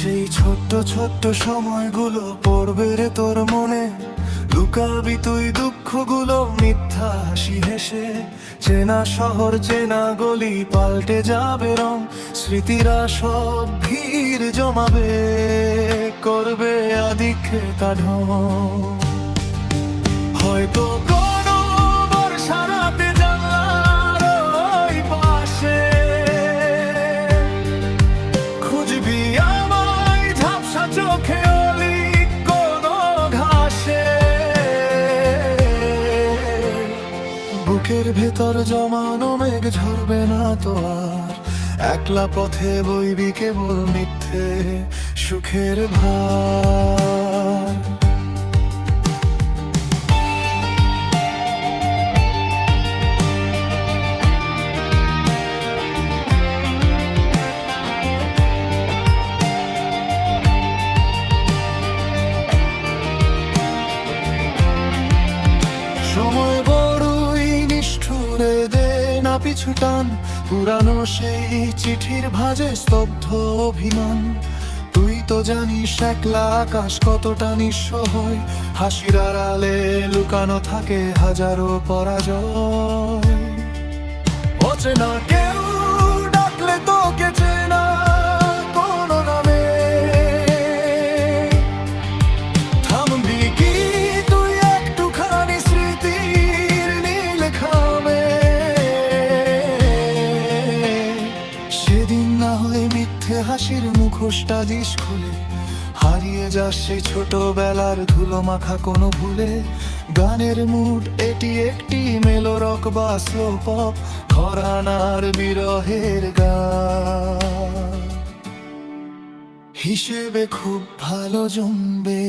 সেই ছোট্ট ছোট্ট সময়গুলো পড়বে রে তোর মনে, লুকাবি তুই দুঃখগুলো মিথ্যা হাসি হেসে। চেনা শহর চেনা গলি পাল্টে যাবে রং, স্মৃতিরা সব ভিড় জমাবে, করবে আদিক্ষে কাঢ। হয়তো কোনো বর্ষা রাতে জানলার ওই পাশে খুঁজবি আমায় ঝাপসা চোখে অলি কোনো ঘাসে। বুকের ভেতর জমানো মেঘ ঝরবে না তো আর, একলা পথে বইবি কেবল মিথ্যে সুখের ভার। সময় বড়ই নিষ্ঠুরে দে না পিছু টান, পুরানো সেই চিঠির ভাঁজে স্তব্ধ অভিমান। তুই তো জানিস একলা আকাশ কতটা নিঃস্ব হয়, হাসির আড়ালে লুকানো থাকে হাজারো পরাজয়। অচেনা কেউ ডাকলে তোকে চেনা কোনো নামে, থামবি কি তুই একটুখানি স্মৃতির নীল খামে? সেদিন না হয়ে মিথ্যে হাসির মুখোশটা দিস খুলে, হারিয়ে যাস সেই ছোটবেলার ধুলো মাখা কোনো ভুলে। গানের মুড এটি একটি মেলো রক বা স্লো পপ, ঘরানার বিরহের গান হিসেবে খুব ভালো জমবে।